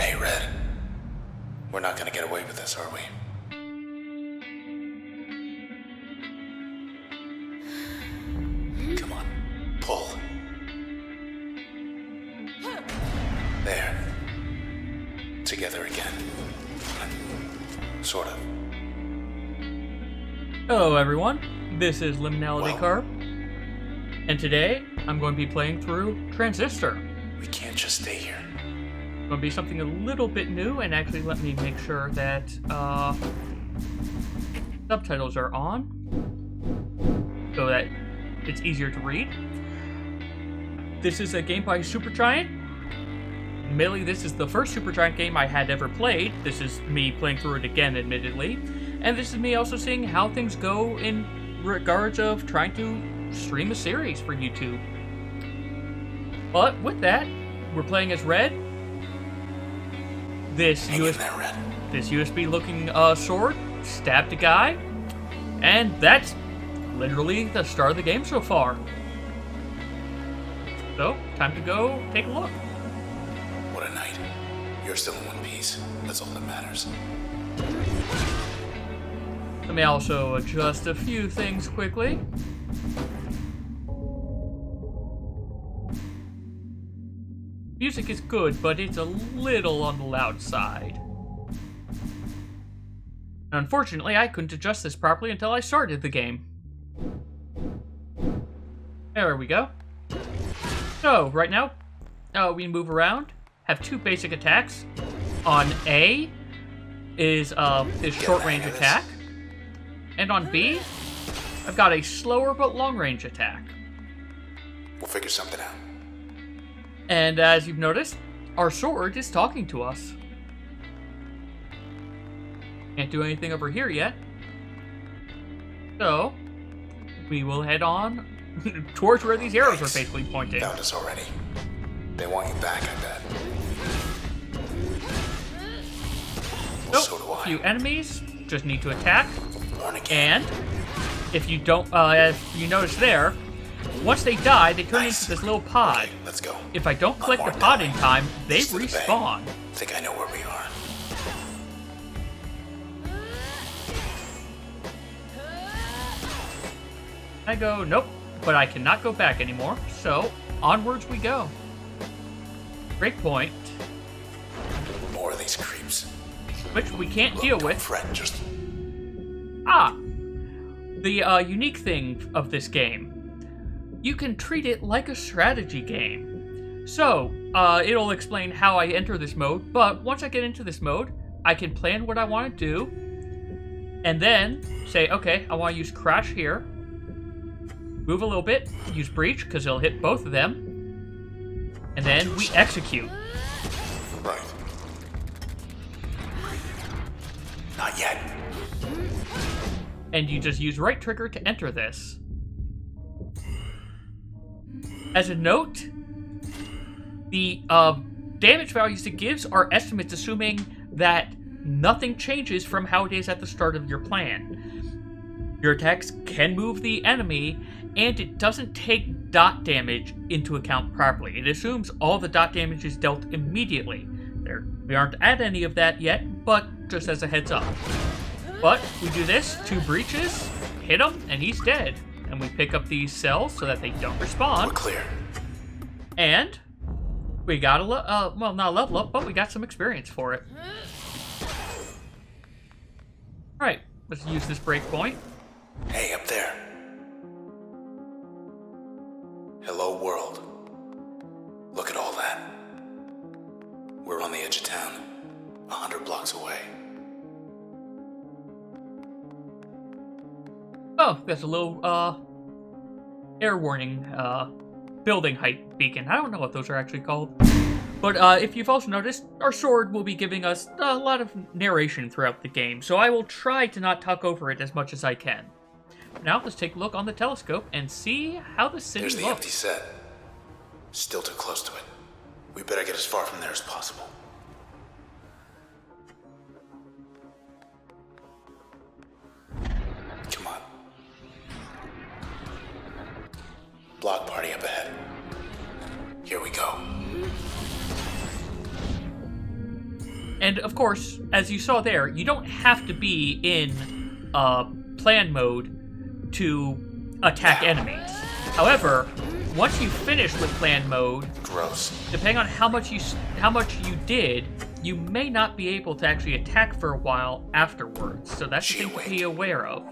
Hey, Red. We're not gonna get away with this, are we? Come on, pull. There. Together again. Sort of. Hello everyone, this is Liminality Well. Carp, and today I'm going to be playing through Transistor. We can't just stay here. It's going to be something a little bit new, and actually let me make sure that subtitles are on, so that it's easier to read. This is a game by Supergiant. Admittedly, this is the first Supergiant game I had ever played. This is me playing through it again, admittedly. And this is me also seeing how things go in regards of trying to stream a series for YouTube. But with that, we're playing as Red. This USB-looking sword stabbed a guy, and that's literally the start of the game so far. So, time to go take a look. What a night. You're still in one piece. That's all that matters. Let me also adjust a few things quickly. Music is good, but it's a little on the loud side. Unfortunately, I couldn't adjust this properly until I started the game. There we go. So, right now, we move around, have two basic attacks. On A is short-range attack. And on B, I've got a slower but long-range attack. We'll figure something out. And as you've noticed, our sword is talking to us. Can't do anything over here yet. So, we will head on towards where these arrows are basically pointing. Found us already. They want you back, I bet. Nope, So do I. a few enemies, just need to attack. Born again. And if you don't, as you notice there, once they die, they turn Nice. into this little pod. Okay, let's go. If I don't collect the marked pod that in way. time, they East of the bay. respawn. Think I know where we are. I go, nope, but I cannot go back anymore, so onwards we go. Breakpoint, More of these creeps. which we can't Look, deal don't with. fret, just The unique thing of this game, you can treat it like a strategy game. So, it'll explain how I enter this mode, but once I get into this mode, I can plan what I want to do, and then say, okay, I want to use Crash here, move a little bit, use Breach, because it'll hit both of them, and then we execute. right. Not yet. And you just use right trigger to enter this. As a note, the damage values it gives are estimates, assuming that nothing changes from how it is at the start of your plan. Your attacks can move the enemy, and it doesn't take dot damage into account properly. It assumes all the dot damage is dealt immediately. We aren't at any of that yet, but just as a heads up. But we do this, two breaches, hit him, and he's dead. And we pick up these cells so that they don't We're respawn. clear. And we got well, not a level up, but we got some experience for it. Alright, let's use this breakpoint. Hey, up there. Hello, world. Look at all that. We're on the edge of town, 100 blocks away. Oh, that's a little, air warning, building height beacon. I don't know what those are actually called. But, if you've also noticed, our sword will be giving us a lot of narration throughout the game, so I will try to not talk over it as much as I can. Now, let's take a look on the telescope and see how the city There's the empty looks. set. Still too close to it. We better get as far from there as possible. Come on. Block party up ahead. Here we go. And of course, as you saw there, you don't have to be in plan mode to attack enemies. However, once you finish with plan mode, Gross. depending on how much you did, you may not be able to actually attack for a while afterwards. So that's the thing to be aware of.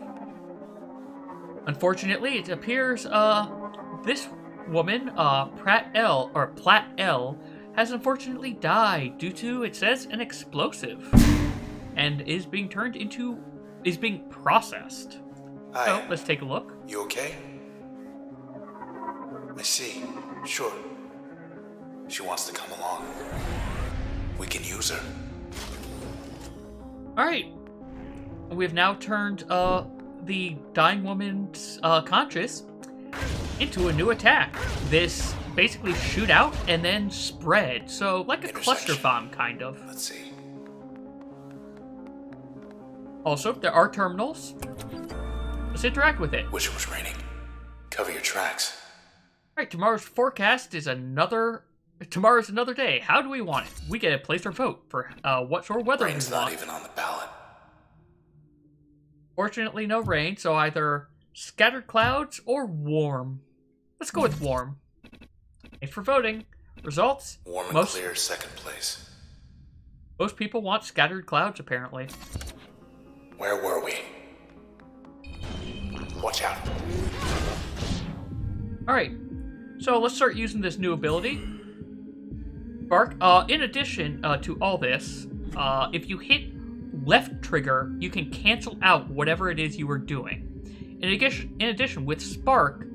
Unfortunately, it appears this woman, Platt L, has unfortunately died due to, it says, an explosive, and is being processed. Hi. So let's take a look. You okay? I see. Sure. She wants to come along. We can use her. Alright. We have now turned the dying woman's conscious into a new attack. This basically shoot out and then spread. So like a cluster bomb, kind of. Let's see. Also, there are terminals. Let's interact with it. Wish it was raining. Cover your tracks. Alright, tomorrow's forecast is tomorrow's another day. How do we want it? We get to place our vote for what sort of weather we want. Rain's not even on the ballot. Fortunately, no rain, so either scattered clouds or warm. Let's go with warm. Thanks for voting. Results? Warm and clear, second place. Most people want scattered clouds, apparently. Where were we? Watch out. Alright, so let's start using this new ability. Spark, in addition to all this, if you hit left trigger, you can cancel out whatever it is you were doing. In addition, with Spark,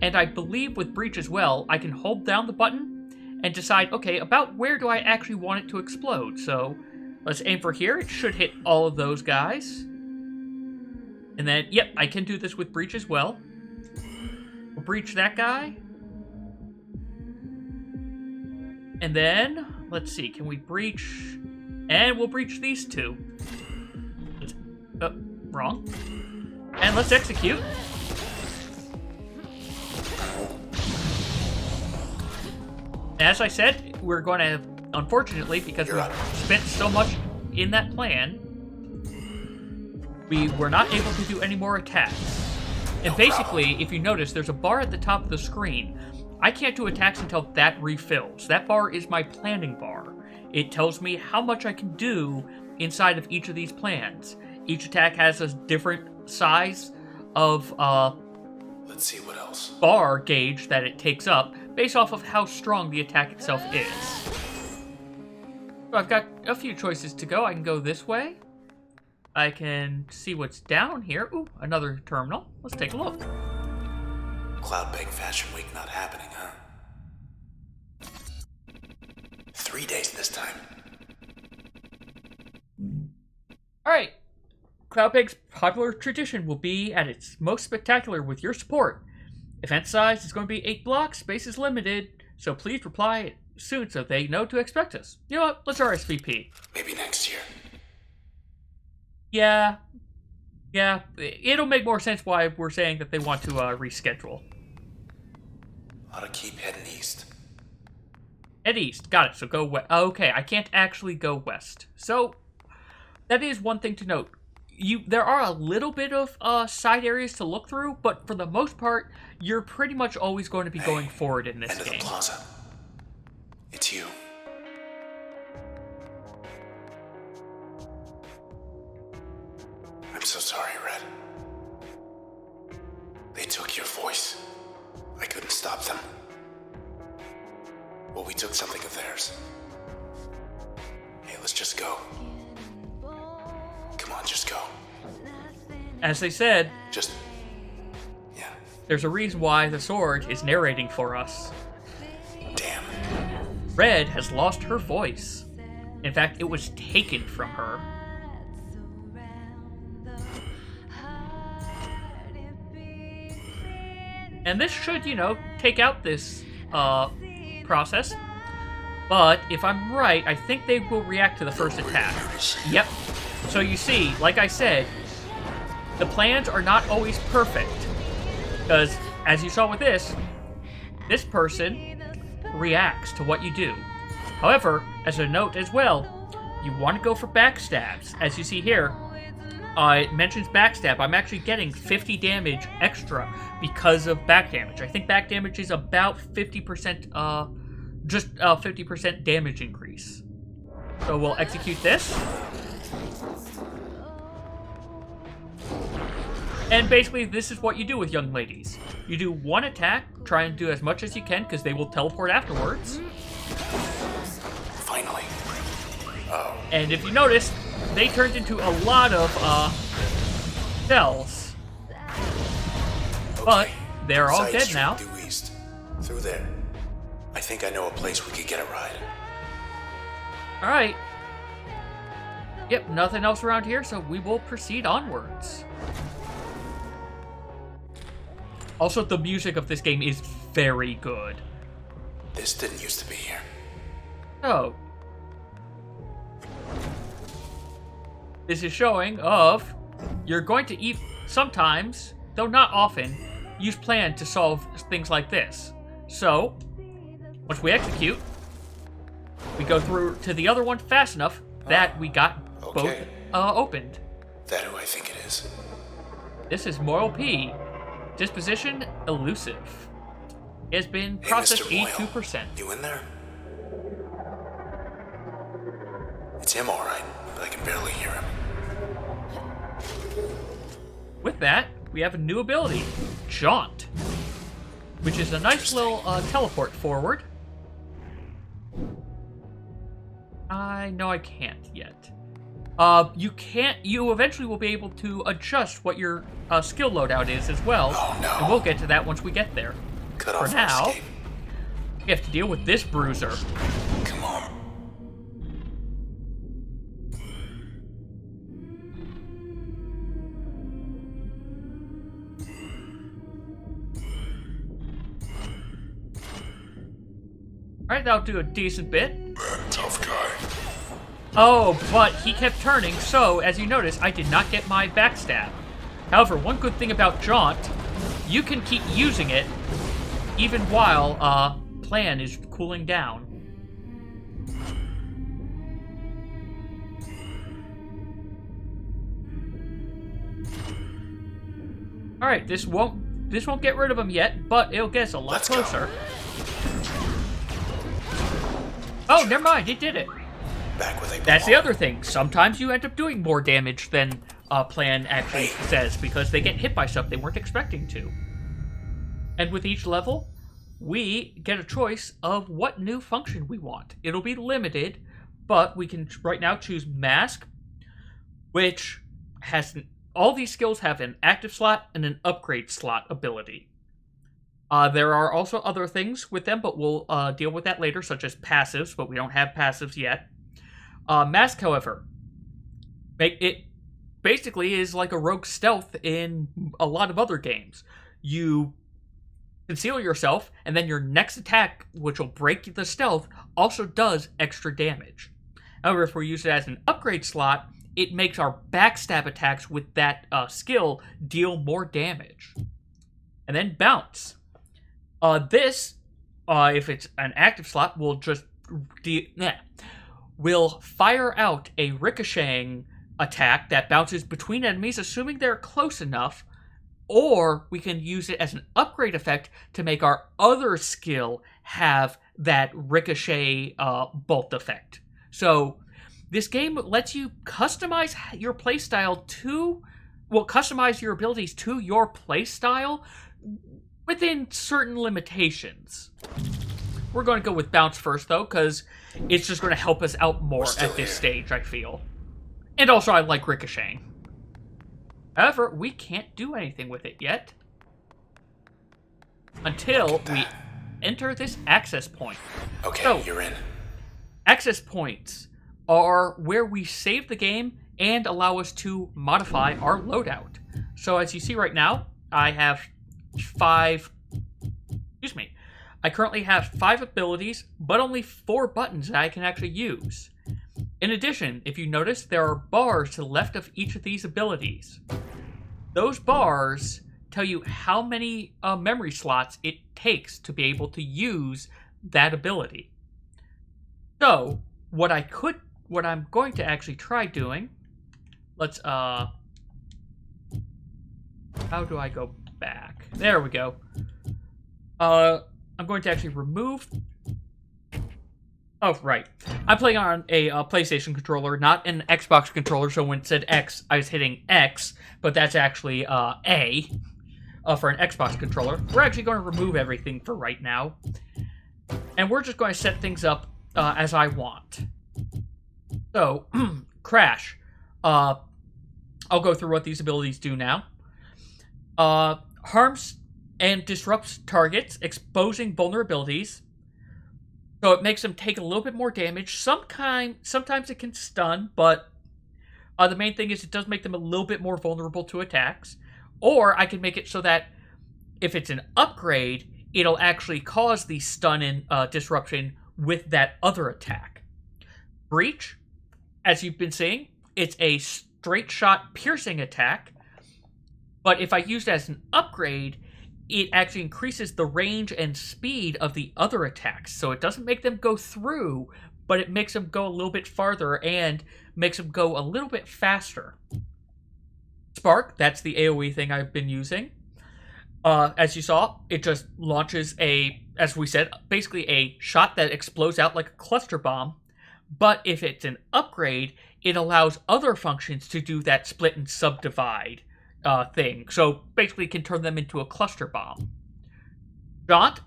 and I believe with Breach as well, I can hold down the button and decide, okay, about where do I actually want it to explode? So let's aim for here. It should hit all of those guys. And then, yep, I can do this with Breach as well. We'll breach that guy. And then, let's see, can we breach... And we'll breach these two. Wrong. And let's execute. As I said, we're going to, unfortunately, because we spent so much in that plan, we were not able to do any more attacks. And basically, if you notice, there's a bar at the top of the screen. I can't do attacks until that refills. That bar is my planning bar. It tells me how much I can do inside of each of these plans. Each attack has a different size of let's see what else. Bar gauge that it takes up based off of how strong the attack itself is. So I've got a few choices to go. I can go this way. I can see what's down here. Ooh, another terminal. Let's take a look. Cloud Bank Fashion Week not happening, huh? 3 days this time. Alright. Cloudbank's popular tradition will be at its most spectacular with your support. Event size is going to be 8 blocks, space is limited, so please reply soon so they know to expect us. You know what? Let's RSVP. Maybe next year. Yeah, it'll make more sense why we're saying that they want to reschedule. Ought to keep heading east. Head east, got it, so go west. Okay, I can't actually go west. So, that is one thing to note. There are a little bit of side areas to look through, but for the most part, you're pretty much always going to be going forward in this End game. Of the plaza. It's you. I'm so sorry, Red. They took your voice. I couldn't stop them. Well, we took something of theirs. Hey, let's just go. Come on, just go. As they said, yeah. There's a reason why the sword is narrating for us. Damn. Red has lost her voice. In fact, it was taken from her. And this should, take out this process. But if I'm right, I think they will react to the first attack. Yep. So you see, like I said, the plans are not always perfect. Because, as you saw with this person reacts to what you do. However, as a note as well, you want to go for backstabs. As you see here, it mentions backstab. I'm actually getting 50 damage extra because of back damage. I think back damage is about 50%, just 50% damage increase. So we'll execute this. And basically, this is what you do with young ladies. You do one attack, try and do as much as you can, because they will teleport afterwards. Finally. Oh. And if you notice, they turned into a lot of cells. But they're all Side dead street now. Due east. Through there. I think I know a place we could get a ride. Alright. Yep, nothing else around here, so we will proceed onwards. Also, the music of this game is very good. This didn't used to be here. So, this is showing of you're going to sometimes, though not often, use plan to solve things like this. So, once we execute, we go through to the other one fast enough that we got both opened. That who I think it is. This is Moyle P. Disposition elusive. It has been processed Mr. Moyle, 82%. You in there? It's him, all right, but I can barely hear him. With that, we have a new ability, Jaunt, which is a nice little teleport forward. No, I can't yet. You eventually will be able to adjust what your skill loadout is as well. Oh, no. And we'll get to that once we get there. Cut For off now, escape. we have to deal with this bruiser. Come on. Alright, that'll do a decent bit. Tough guy. Oh, but he kept turning, so, as you notice, I did not get my backstab. However, one good thing about Jaunt, you can keep using it even while plan is cooling down. Alright, this won't get rid of him yet, but it'll get us a lot closer. Oh, never mind, it did it. Back where they That's the belong. other thing. Sometimes you end up doing more damage than plan actually says because they get hit by stuff they weren't expecting to. And with each level, we get a choice of what new function we want. It'll be limited, but we can right now choose Mask, which has all these skills have an active slot and an upgrade slot ability. There are also other things with them, but we'll deal with that later, such as passives, but we don't have passives yet. Mask, however, it basically is like a rogue stealth in a lot of other games. You conceal yourself, and then your next attack, which will break the stealth, also does extra damage. However, if we use it as an upgrade slot, it makes our backstab attacks with that skill deal more damage. And then Bounce. This, if it's an active slot, will just will fire out a ricocheting attack that bounces between enemies, assuming they're close enough, or we can use it as an upgrade effect to make our other skill have that ricochet bolt effect. So this game lets you customize your playstyle customize your abilities to your playstyle within certain limitations. We're going to go with Bounce first, though, because it's just going to help us out more at this stage, I feel. And also, I like ricocheting. However, we can't do anything with it yet until we enter this access point. Okay, so, you're in. Access points are where we save the game and allow us to modify our loadout. So as you see right now, I have I currently have 5 abilities, but only 4 buttons that I can actually use. In addition, if you notice, there are bars to the left of each of these abilities. Those bars tell you how many memory slots it takes to be able to use that ability. So, what what I'm going to actually try doing, let's, how do I go back? There we go. I'm going to actually remove... Oh, right. I'm playing on a PlayStation controller, not an Xbox controller, so when it said X, I was hitting X, but that's actually A for an Xbox controller. We're actually going to remove everything for right now, and we're just going to set things up as I want. So, Crash. I'll go through what these abilities do now. Harms and disrupts targets, exposing vulnerabilities. So it makes them take a little bit more damage. Sometimes it can stun, but the main thing is it does make them a little bit more vulnerable to attacks. Or I can make it so that if it's an upgrade, it'll actually cause the stun and disruption with that other attack. Breach, as you've been seeing, it's a straight shot piercing attack. But if I use it as an upgrade, it actually increases the range and speed of the other attacks. So it doesn't make them go through, but it makes them go a little bit farther and makes them go a little bit faster. Spark, that's the AoE thing I've been using. As you saw, it just launches as we said, basically a shot that explodes out like a cluster bomb. But if it's an upgrade, it allows other functions to do that split and subdivide thing. So basically can turn them into a cluster bomb. Jaunt,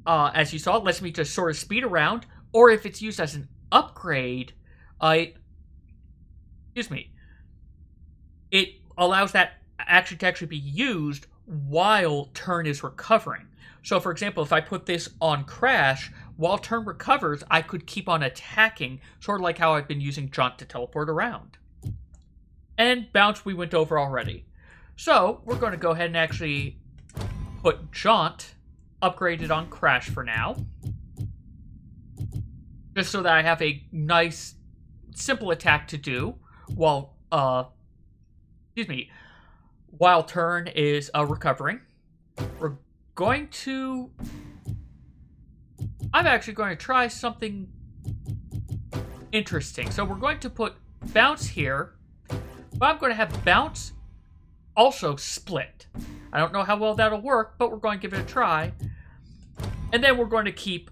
as you saw, lets me just sort of speed around, or if it's used as an upgrade, it allows that action to actually be used while turn is recovering. So for example, if I put this on Crash, while turn recovers, I could keep on attacking, sort of like how I've been using Jaunt to teleport around. And Bounce we went over already. So, we're going to go ahead and actually put Jaunt upgraded on Crash for now. Just so that I have a nice, simple attack to do while turn is recovering. I'm actually going to try something interesting. So we're going to put Bounce here, but I'm going to have Bounce also split. I don't know how well that'll work, but we're going to give it a try. And then we're going to keep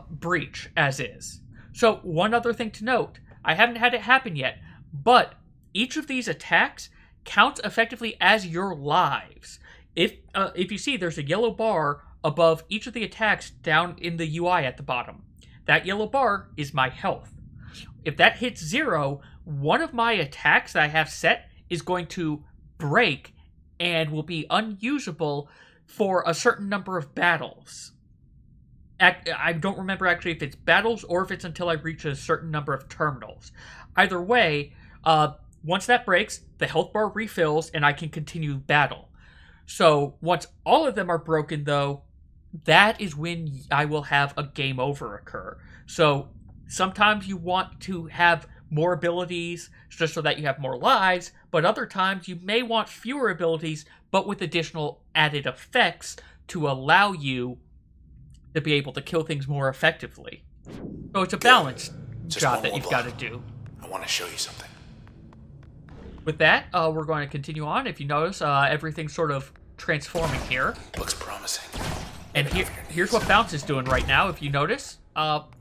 Breach as is. So one other thing to note, I haven't had it happen yet, but each of these attacks counts effectively as your lives. If you see, there's a yellow bar above each of the attacks down in the UI at the bottom. That yellow bar is my health. If that hits 0, one of my attacks that I have set is going to break and will be unusable for a certain number of battles. I don't remember actually if it's battles or if it's until I reach a certain number of terminals. Either way, once that breaks, the health bar refills and I can continue battle. So once all of them are broken though, that is when I will have a game over occur. So sometimes you want to have more abilities just so that you have more lives, but other times you may want fewer abilities but with additional added effects to allow you to be able to kill things more effectively. So it's a balanced job that you've got to do. I want to show you something. With that, we're going to continue on. If you notice, everything's sort of transforming here. Looks promising. And here's what Bounce is doing right now, if you notice.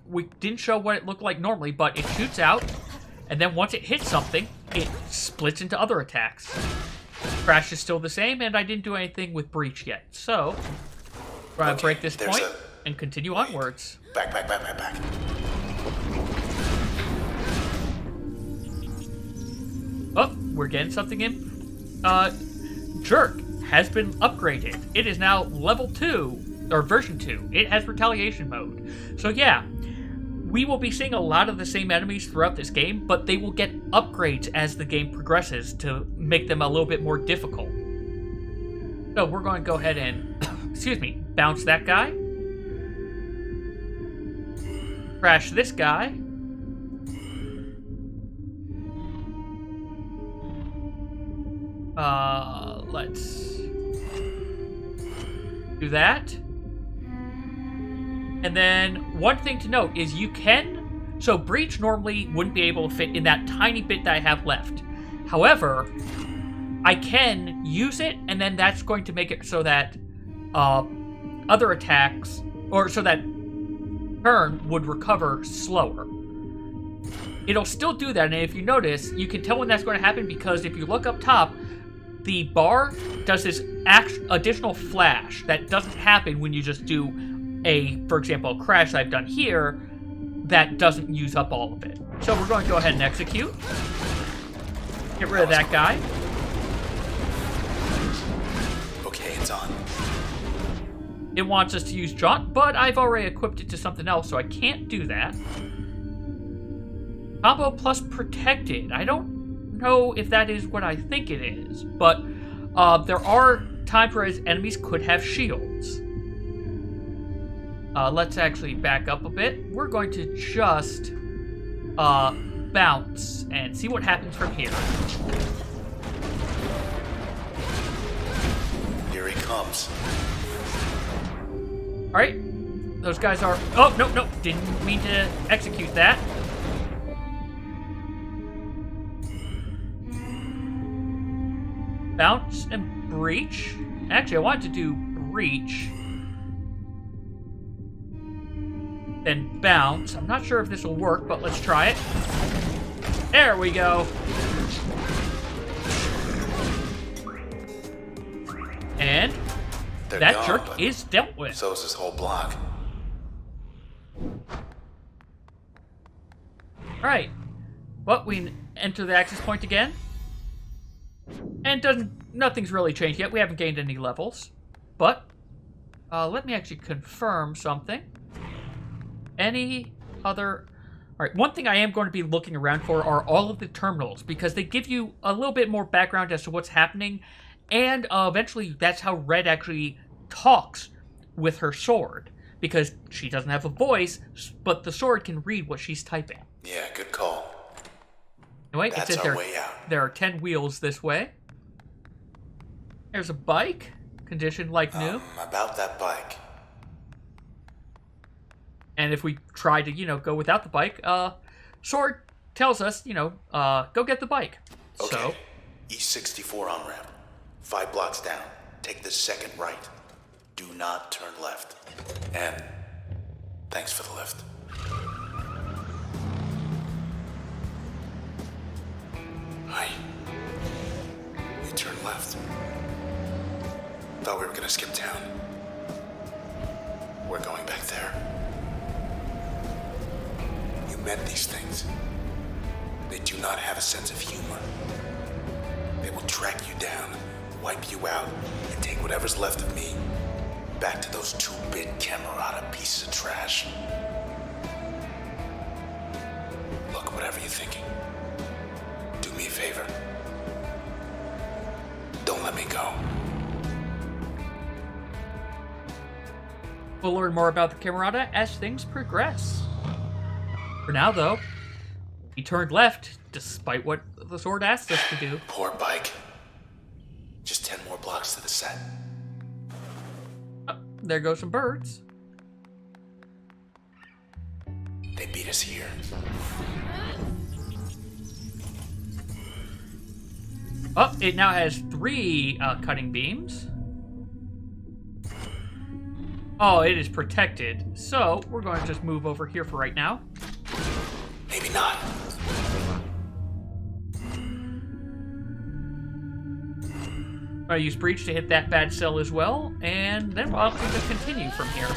We didn't show what it looked like normally, but it shoots out, and then once it hits something, it splits into other attacks. Crash is still the same, and I didn't do anything with Breach yet. So, we're going to break this point and continue onwards. Back. Oh, we're getting something in. Jerk has been upgraded. It is now level 2, or version 2. It has retaliation mode. So yeah, we will be seeing a lot of the same enemies throughout this game, but they will get upgrades as the game progresses to make them a little bit more difficult. So we're going to go ahead and, bounce that guy. Crash this guy. Let's do that. And then one thing to note is you can So breach normally wouldn't be able to fit in that tiny bit that I have left. However, I can use it, and then that's going to make it so that other attacks, or so that turn would recover slower. It'll still do that, and if you notice, you can tell when that's going to happen because if you look up top, the bar does this additional flash that doesn't happen when you just do for example, a crash I've done here that doesn't use up all of it. So we're going to go ahead and execute. Get rid of that guy. Okay, it's on. It wants us to use Jaunt, but I've already equipped it to something else, so I can't do that. Combo plus protected. I don't know if that is what I think it is, but there are times where enemies could have shields. Let's actually back up a bit. We're going to just bounce and see what happens from here. Here he comes. Alright. Those guys are... Oh, no. Didn't mean to execute that. Bounce and breach. Actually, I wanted to do breach. Then bounce. I'm not sure if this will work, but let's try it. There we go. And that jerk is dealt with. So is this whole block. Alright. Well, we enter the access point again. And nothing's really changed yet. We haven't gained any levels. But let me actually confirm something. Any other... Alright, one thing I am going to be looking around for are all of the terminals, because they give you a little bit more background as to what's happening, and eventually that's how Red actually talks with her sword, because she doesn't have a voice, but the sword can read what she's typing. Yeah, good call. Anyway, That's our way out. There are 10 wheels this way. There's a bike, condition like new. About that bike. And if we try to, go without the bike, Sword tells us, go get the bike. Okay. So, East 64 on-ramp. 5 blocks down. Take the second right. Do not turn left. And thanks for the lift. Hi. We turned left. Thought we were gonna skip town. We're going back there. You met these things. They do not have a sense of humor. They will track you down, wipe you out, and take whatever's left of me back to those 2-bit Camerata pieces of trash. Look, whatever you're thinking, do me a favor. Don't let me go. we'll learn more about the Camerata as things progress. For now, though, he turned left, despite what the sword asked us to do. Poor bike. Just 10 more blocks to the set. Oh, there go some birds. They beat us here. Oh, it now has 3 cutting beams. Oh, it is protected. So, we're going to just move over here for right now. Maybe not. I use Breach to hit that bad cell as well, and then we'll just continue from here.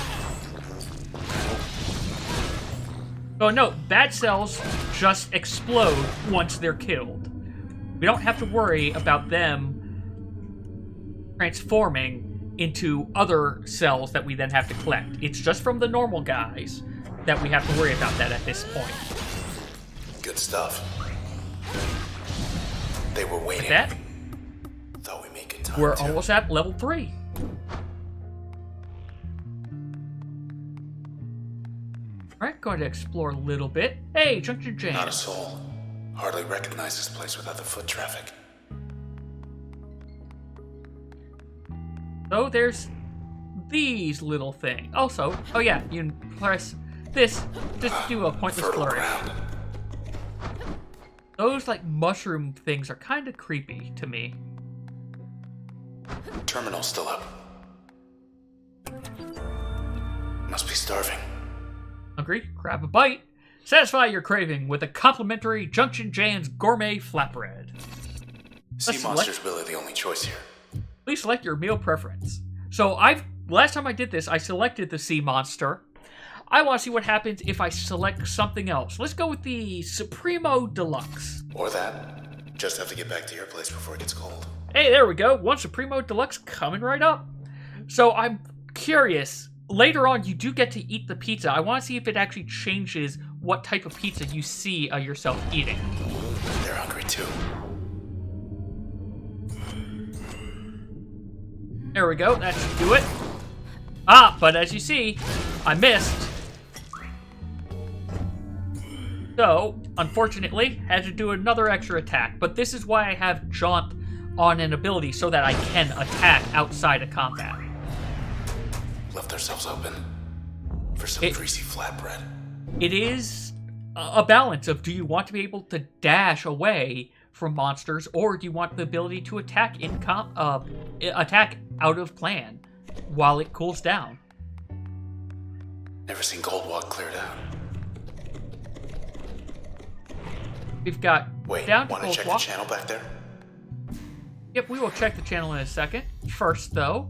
Oh no, bad cells just explode once they're killed. We don't have to worry about them transforming into other cells that we then have to collect. It's just from the normal guys that we have to worry about that at this point. Good stuff. They were waiting. With that, Thought we made good time. we're too. almost at level 3. Alright, going to explore a little bit. Hey, Junction James. Not a soul. Hardly recognize this place without the foot traffic. So there's these little things. Also, oh yeah, you can press this, just do a pointless Fertile flourish. ground. Those, like, mushroom things are kind of creepy to me. Terminal's still up. Must be starving. Hungry? Grab a bite. Satisfy your craving with a complimentary Junction Jan's gourmet flatbread. Sea monster's really the only choice here. Please select your meal preference. So last time I did this, I selected the sea monster. I want to see what happens if I select something else. Let's go with the Supremo Deluxe. Or that. Just have to get back to your place before it gets cold. Hey, there we go. One Supremo Deluxe coming right up. So I'm curious. Later on, you do get to eat the pizza. I want to see if it actually changes what type of pizza you see yourself eating. They're hungry too. There we go. That should do it. Ah, but as you see, I missed. So, unfortunately, had to do another extra attack. But this is why I have Jaunt on an ability, so that I can attack outside of combat. Left ourselves open for some greasy flatbread. It is a balance of, do you want to be able to dash away from monsters, or do you want the ability to attack attack out of plan while it cools down? Never seen Goldwalk cleared out. We've got Wait, down to want to check the Goldwalk. channel back there? Yep, we will check the channel in a second. First, though,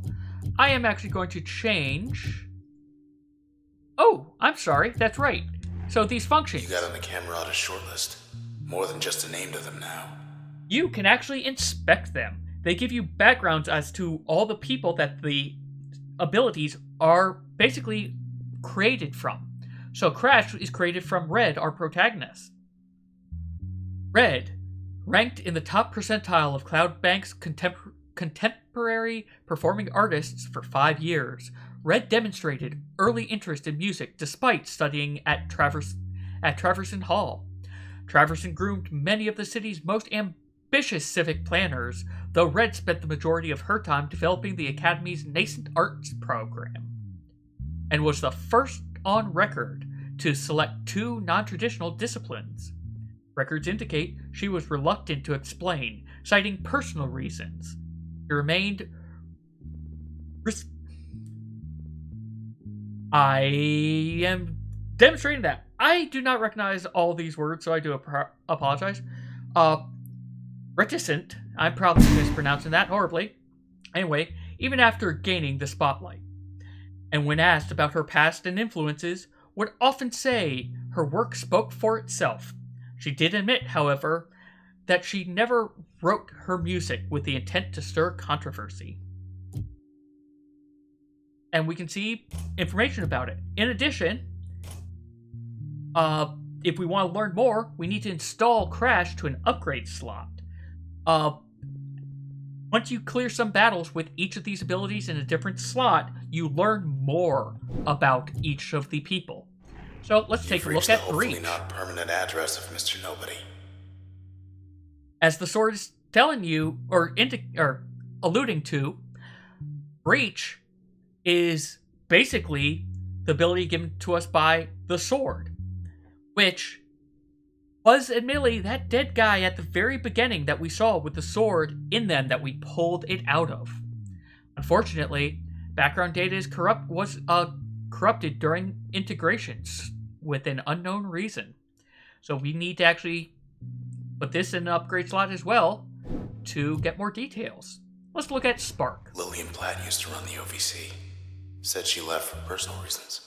I am actually going to change... Oh, I'm sorry, that's right. So these functions... You got on the camera on a short list. More than just a name to them now. You can actually inspect them. They give you backgrounds as to all the people that the abilities are basically created from. So Crash is created from Red, our protagonist. Red, ranked in the top percentile of Cloudbank's contemporary performing artists for 5 years, Red demonstrated early interest in music despite studying at Traverson Hall. Traverson groomed many of the city's most ambitious civic planners, though Red spent the majority of her time developing the Academy's nascent arts program, and was the first on record to select 2 non-traditional disciplines. Records indicate she was reluctant to explain, citing personal reasons. She remained... I am demonstrating that. I do not recognize all these words, so I do apologize. Reticent. I'm probably mispronouncing that horribly. Anyway, even after gaining the spotlight. And when asked about her past and influences, would often say her work spoke for itself. She did admit, however, that she never wrote her music with the intent to stir controversy. And we can see information about it. In addition, if we want to learn more, we need to install Crash to an upgrade slot. Once you clear some battles with each of these abilities in a different slot, you learn more about each of the people. So let's take a look at Breach. Hopefully not permanent address of Mr. Nobody. As the sword is telling you, or alluding to, Breach is basically the ability given to us by the sword, which was admittedly that dead guy at the very beginning that we saw with the sword in them that we pulled it out of. Unfortunately, background data is corrupted during integrations with an unknown reason. So we need to actually put this in an upgrade slot as well to get more details. Let's look at Spark. Lillian Platt used to run the OVC. Said she left for personal reasons.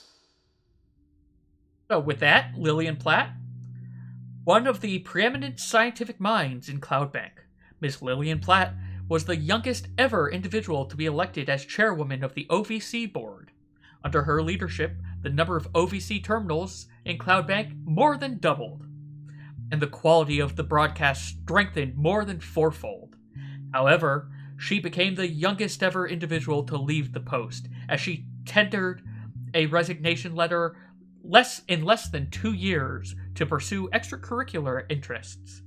So with that, Lillian Platt, one of the preeminent scientific minds in Cloudbank. Miss Lillian Platt was the youngest ever individual to be elected as chairwoman of the OVC board. Under her leadership, the number of OVC terminals in Cloudbank more than doubled, and the quality of the broadcast strengthened more than fourfold. However, she became the youngest ever individual to leave the post, as she tendered a resignation letter in less than 2 years to pursue extracurricular interests.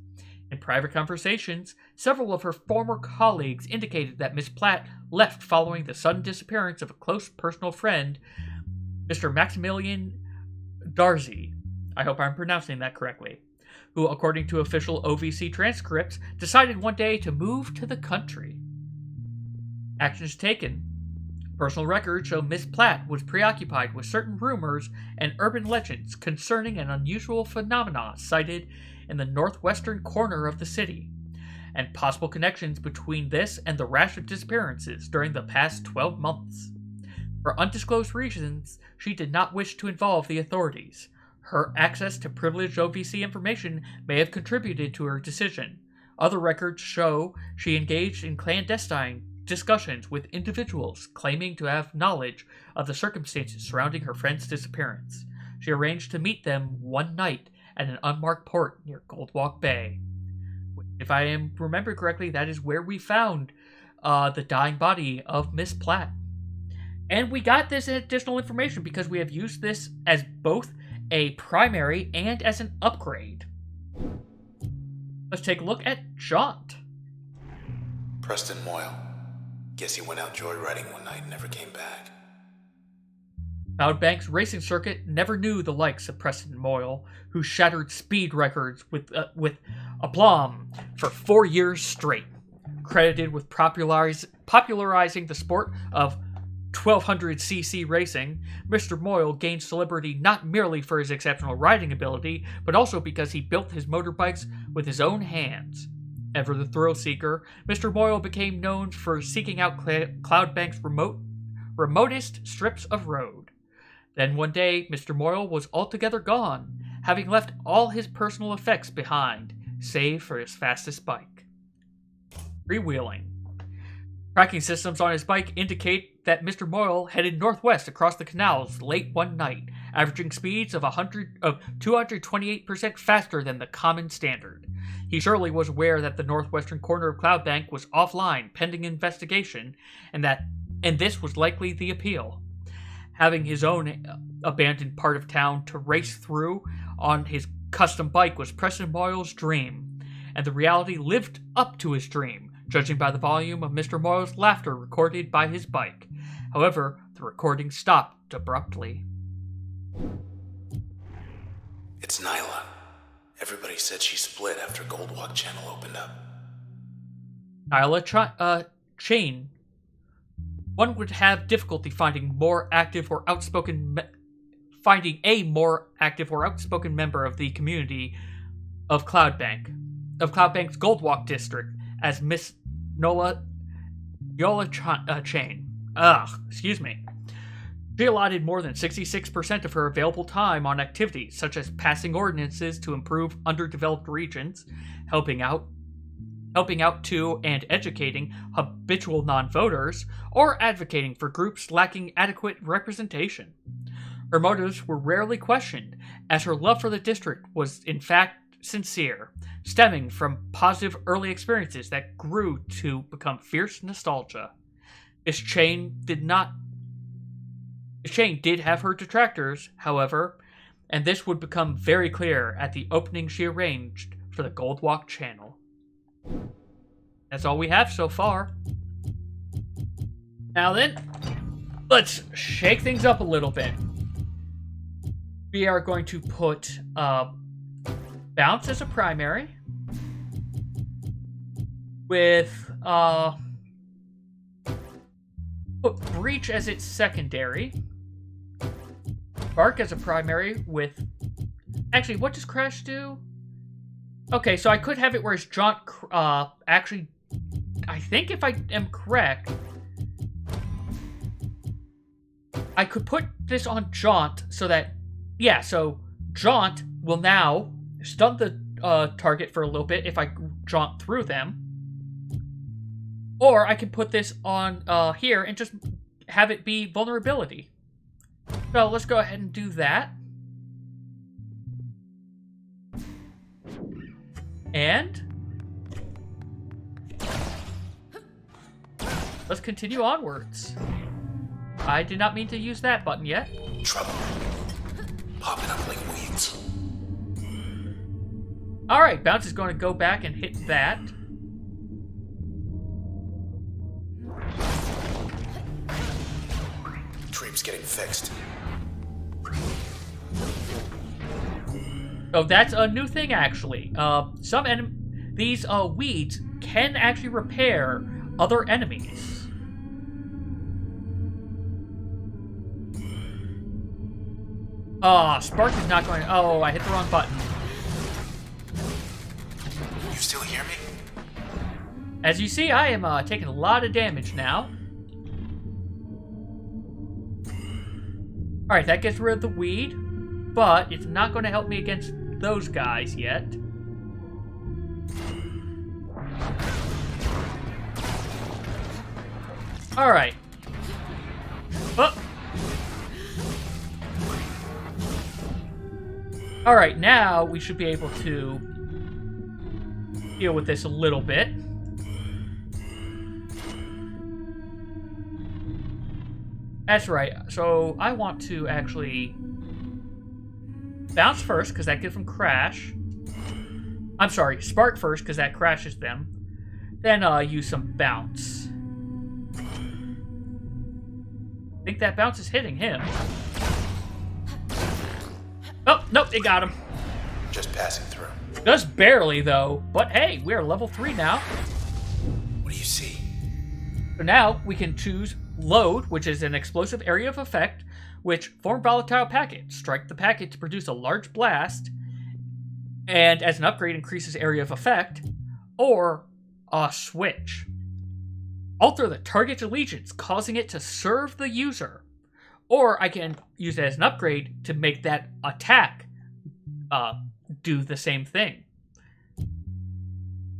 In private conversations, several of her former colleagues indicated that Miss Platt left following the sudden disappearance of a close personal friend, Mr. Maximilian Darzi, I hope I'm pronouncing that correctly, who, according to official OVC transcripts, decided one day to move to the country. Actions taken. Personal records show Miss Platt was preoccupied with certain rumors and urban legends concerning an unusual phenomenon cited in the northwestern corner of the city, and possible connections between this and the rash of disappearances during the past 12 months. For undisclosed reasons, she did not wish to involve the authorities. Her access to privileged OVC information may have contributed to her decision. Other records show she engaged in clandestine discussions with individuals claiming to have knowledge of the circumstances surrounding her friend's disappearance. She arranged to meet them one night at an unmarked port near Goldwalk Bay. If I remember correctly, that is where we found the dying body of Miss Platt. And we got this additional information because we have used this as both a primary and as an upgrade. Let's take a look at Jaunt. Preston Moyle. Guess he went out joyriding one night and never came back. Cloudbank's racing circuit never knew the likes of Preston Moyle, who shattered speed records with aplomb for 4 years straight. Credited with popularizing the sport of 1200cc racing, Mr. Moyle gained celebrity not merely for his exceptional riding ability, but also because he built his motorbikes with his own hands. Ever the thrill seeker, Mr. Moyle became known for seeking out Cloudbank's remotest strips of road. Then one day, Mr. Moyle was altogether gone, having left all his personal effects behind, save for his fastest bike. Freewheeling. Tracking systems on his bike indicate that Mr. Moyle headed northwest across the canals late one night, averaging speeds of 228% faster than the common standard. He surely was aware that the northwestern corner of Cloudbank was offline pending investigation, and this was likely the appeal. Having his own abandoned part of town to race through on his custom bike was Preston Moyle's dream, and the reality lived up to his dream, judging by the volume of Mr. Moyle's laughter recorded by his bike. However, the recording stopped abruptly. It's Nyla. Everybody said she split after Goldwalk Channel opened up. Nyla Chain. One would have difficulty finding a more active or outspoken member of the community of Cloudbank's Goldwalk district as Miss Yola Chain. Excuse me. She allotted more than 66% of her available time on activities such as passing ordinances to improve underdeveloped regions, helping out to and educating habitual non-voters, or advocating for groups lacking adequate representation. Her motives were rarely questioned, as her love for the district was in fact sincere, stemming from positive early experiences that grew to become fierce nostalgia. This chain did have her detractors, however, and this would become very clear at the opening she arranged for the Goldwalk Channel. That's all we have so far. Now then, let's shake things up a little bit. We are going to put Bounce as a primary, with put Breach as its secondary, Bark as a primary with... Actually, what does Crash do? Okay, so I could have it where it's Jaunt... actually, I think if I am correct, I could put this on Jaunt so that... Yeah, so Jaunt will now stun the target for a little bit if I jaunt through them. Or I can put this on here and just have it be vulnerability. So let's go ahead and do that. And let's continue onwards. I did not mean to use that button yet. Trouble. Popping up like weeds. Alright, Bounce is going to go back and hit that. Dream's getting fixed. Oh, that's a new thing, actually. These weeds can actually repair other enemies. Spark is not going... Oh, I hit the wrong button. You still hear me? As you see, I am taking a lot of damage now. Alright, that gets rid of the weed, but it's not going to help me against those guys yet. Alright. Oh. Alright, now we should be able to deal with this a little bit. That's right. So I want to actually bounce first, because that gives them crash. I'm sorry, spark first, because that crashes them. Then use some bounce. I think that bounce is hitting him. Oh, nope, it got him. Just passing through. Just barely, though. But hey, we're level 3 now. What do you see? So now we can choose Load, which is an explosive area of effect, which form volatile packet. Strike the packet to produce a large blast, and as an upgrade increases area of effect, or a switch. Alter the target's allegiance, causing it to serve the user. Or I can use it as an upgrade to make that attack do the same thing.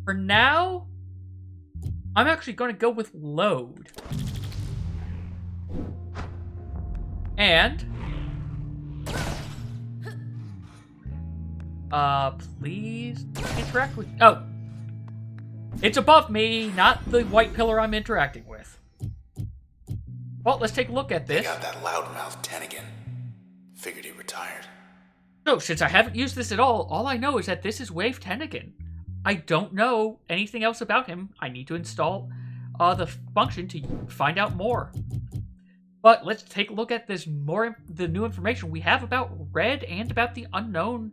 For now, I'm actually going to go with Load. And please interact with... Oh. It's above me, not the white pillar I'm interacting with. Well, let's take a look at this. They got that loudmouth Tennigan. Figured he retired. So, since I haven't used this at all I know is that this is Wave Tennigan. I don't know anything else about him. I need to install the function to find out more. But let's take a look at the new information we have about Red and about the unknown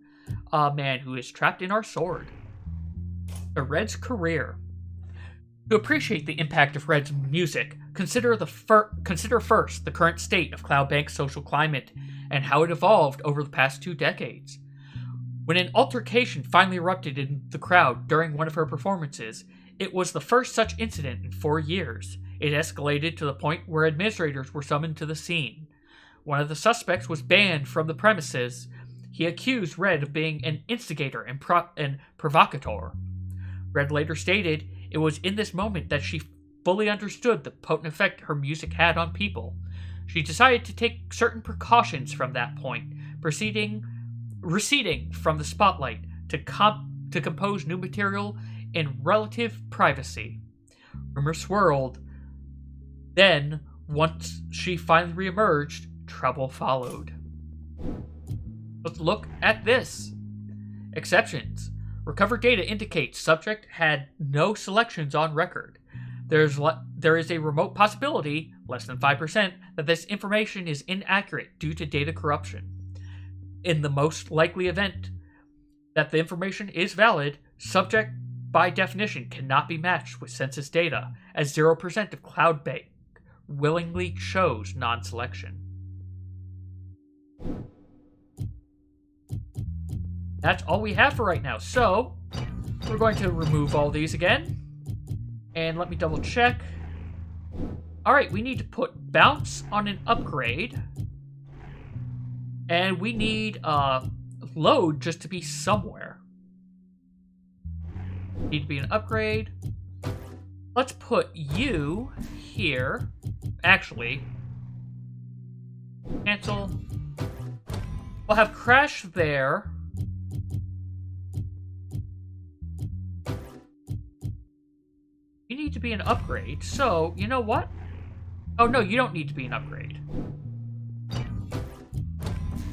man who is trapped in our sword. The Red's career. To appreciate the impact of Red's music, consider first the current state of Cloudbank's social climate and how it evolved over the past 2 decades. When an altercation finally erupted in the crowd during one of her performances, it was the first such incident in 4 years. It escalated to the point where administrators were summoned to the scene. One of the suspects was banned from the premises. He accused Red of being an instigator and provocateur. Red later stated it was in this moment that she fully understood the potent effect her music had on people. She decided to take certain precautions from that point, receding from the spotlight to compose new material in relative privacy. Rumors swirled. Then, once she finally reemerged, trouble followed. Let's look at this. Exceptions. Recovered data indicates subject had no selections on record. There is a remote possibility, less than 5%, that this information is inaccurate due to data corruption. In the most likely event that the information is valid, subject by definition cannot be matched with census data, as 0% of Cloudbank willingly chose non-selection. That's all we have for right now, so we're going to remove all these again. And let me double check. Alright, we need to put bounce on an upgrade. And we need load just to be somewhere. Need to be an upgrade. Let's put you here. Actually, cancel. We'll have crash there. You need to be an upgrade, so you know what? Oh no, you don't need to be an upgrade.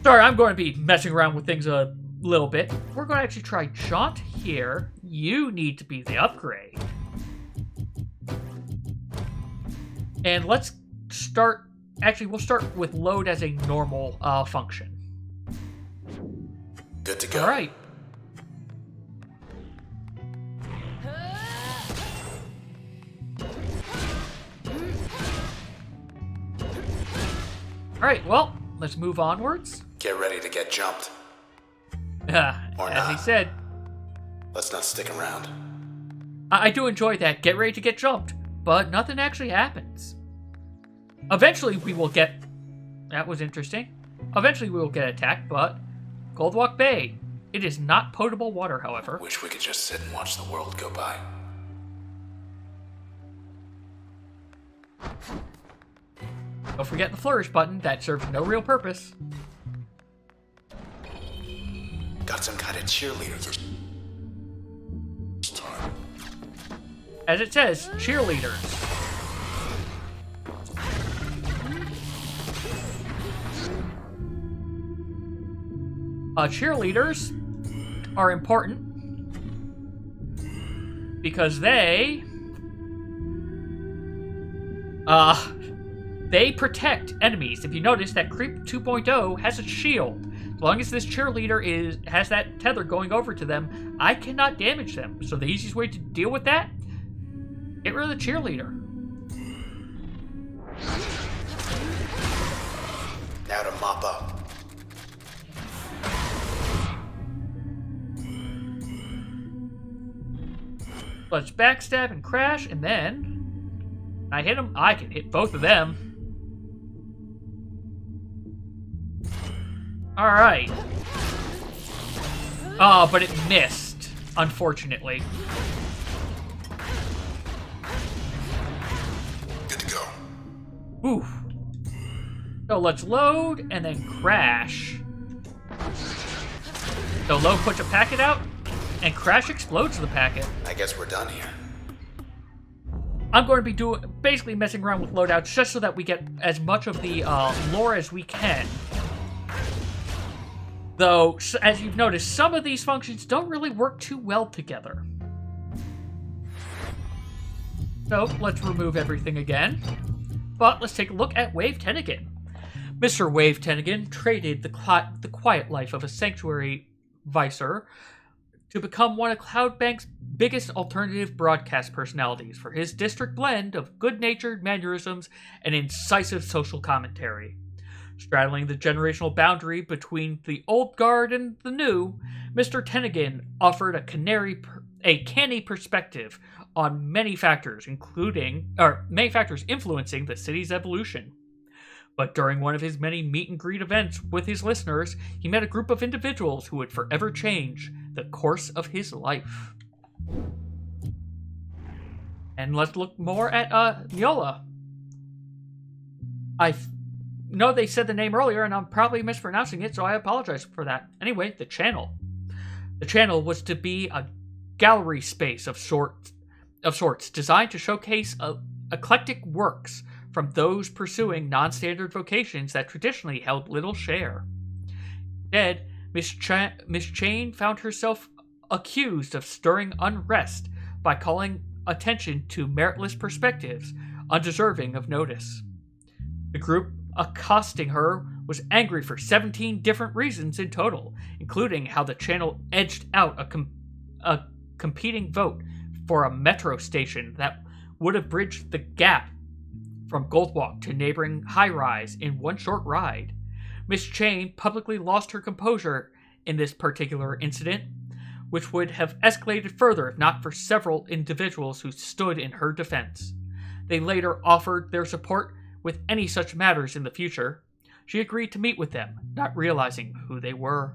Sorry, I'm going to be messing around with things a little bit. We're going to actually try Jaunt here. You need to be the upgrade. And let's start... Actually, we'll start with load as a normal function. Good to go. All right. All right, well, let's move onwards. Get ready to get jumped. Or As he not. said, Let's not stick around. I do enjoy that. Get ready to get jumped, but nothing actually happens. Eventually, we will get... That was interesting. Eventually, we will get attacked, but... Goldwalk Bay. It is not potable water, however. Wish we could just sit and watch the world go by. Don't forget the flourish button. That serves no real purpose. Got some kind of cheerleader this time. As it says, cheerleaders. Cheerleaders are important because they protect enemies. If you notice that Creep 2.0 has a shield. As long as this cheerleader has that tether going over to them, I cannot damage them. So the easiest way to deal with that, get rid of the cheerleader. Now to mop up. Let's backstab and crash, and then I hit him. I can hit both of them. All right. Oh, but it missed, unfortunately. Good to go. Oof. So let's load and then crash. So load puts a packet out, and crash explodes the packet. I guess we're done here. I'm going to be basically messing around with loadouts just so that we get as much of the lore as we can. Though, as you've noticed, some of these functions don't really work too well together. So, let's remove everything again. But let's take a look at Wave Tennigan. Mr. Wave Tennigan traded the quiet life of a sanctuary vicer to become one of Cloudbank's biggest alternative broadcast personalities for his district blend of good-natured mannerisms and incisive social commentary. Straddling the generational boundary between the old guard and the new, Mr. Tennigan offered a canny perspective on many factors influencing the city's evolution. But during one of his many meet and greet events with his listeners, he met a group of individuals who would forever change the course of his life. And let's look more at Neola. I know they said the name earlier, and I'm probably mispronouncing it, so I apologize for that. Anyway, the channel. The channel was to be a gallery space of sorts, designed to showcase eclectic works from those pursuing non-standard vocations that traditionally held little share. Instead, Miss Chain found herself accused of stirring unrest by calling attention to meritless perspectives undeserving of notice. The group accosting her was angry for 17 different reasons in total, including how the channel edged out a competing vote for a metro station that would have bridged the gap from Goldwalk to neighboring high-rise in one short ride. Miss Chain publicly lost her composure in this particular incident, which would have escalated further if not for several individuals who stood in her defense. They later offered their support with any such matters in the future. She agreed to meet with them, not realizing who they were.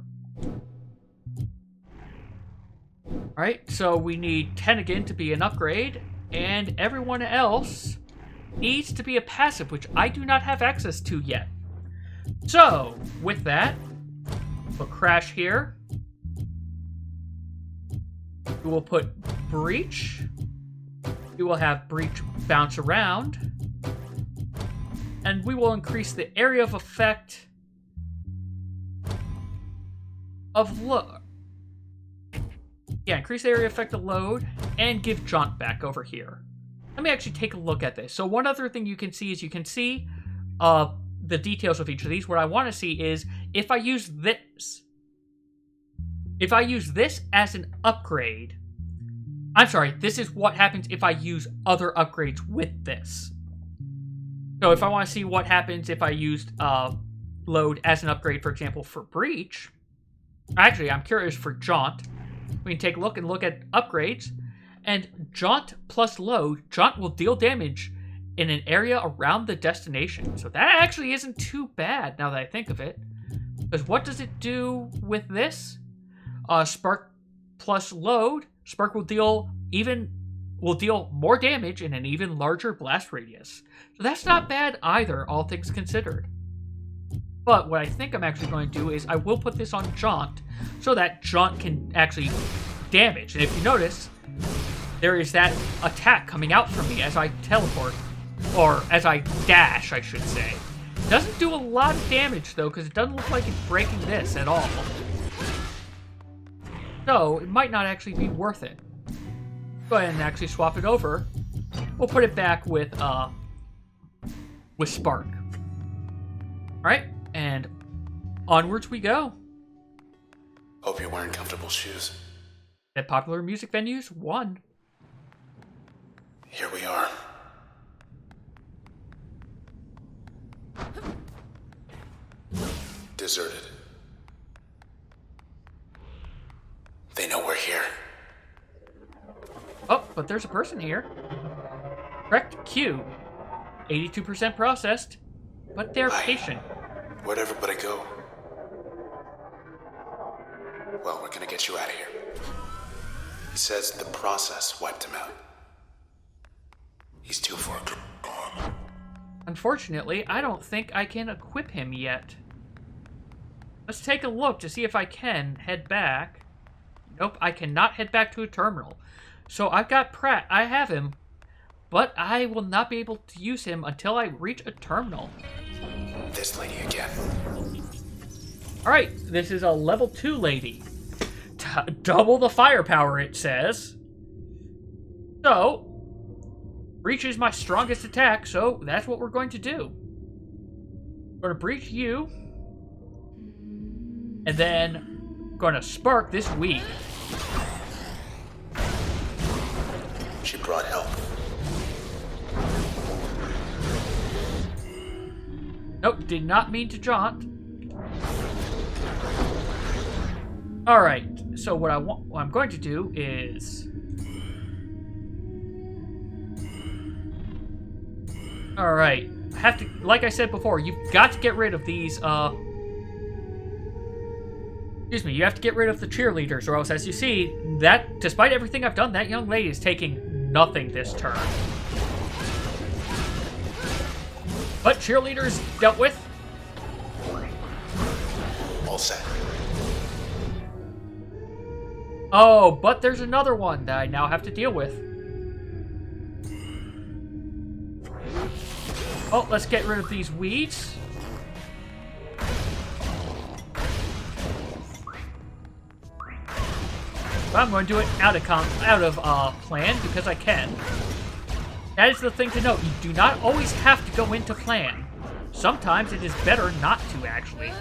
Alright, so we need Tennigan to be an upgrade, and everyone else needs to be a passive, which I do not have access to yet. So, with that, we'll crash here. We will put Breach. We will have Breach bounce around. And we will increase the area of effect of load. Yeah, increase the area of effect of load and give Jaunt back over here. Let me actually take a look at this. So one other thing you can see is the details of each of these. What I want to see is if I use this, if I use this as an upgrade... I'm sorry, this is what happens if I use other upgrades with this. So if I want to see what happens if I used load as an upgrade, for example, for breach... Actually, I'm curious for jaunt. We can take a look and look at upgrades. And jaunt plus load, jaunt will deal damage in an area around the destination. So that actually isn't too bad now that I think of it. Because what does it do with this? Spark plus load. Spark will deal more damage in an even larger blast radius. So that's not bad either, all things considered. But what I think I'm actually going to do is I will put this on jaunt so that jaunt can actually damage. And if you notice, there is that attack coming out from me as I teleport. Or as I dash, I should say. Doesn't do a lot of damage, though, because it doesn't look like it's breaking this at all. So, it might not actually be worth it. Go ahead and actually swap it over. We'll put it back with Spark. Alright, and onwards we go. Hope you're wearing comfortable shoes. At popular music venues, 1. Here we are. Deserted. They know we're here. Oh, but there's a person here. Correct Q. 82% processed, but they're patient. Where'd everybody go? Well, we're gonna get you out of here. He says the process wiped him out. He's too far gone. Unfortunately, I don't think I can equip him yet. Let's take a look to see if I can head back. Nope, I cannot head back to a terminal. So I've got Pratt, I have him, but I will not be able to use him until I reach a terminal. This lady again. Alright, this is a level 2 lady. Double the firepower, it says. So, breach is my strongest attack, so that's what we're going to do. We're going to breach you. And then, going to spark this weak. She brought help. Nope, did not mean to jaunt. Alright, so what I'm going to do is... Alright, I have to, like I said before, you've got to get rid of these, excuse me, you have to get rid of the cheerleaders, or else, as you see, that, despite everything I've done, that young lady is taking nothing this turn. But cheerleaders dealt with. All set. Oh, but there's another one that I now have to deal with. Oh, let's get rid of these weeds. But I'm going to do it out of plan because I can. That is the thing to note. You do not always have to go into plan. Sometimes it is better not to, actually.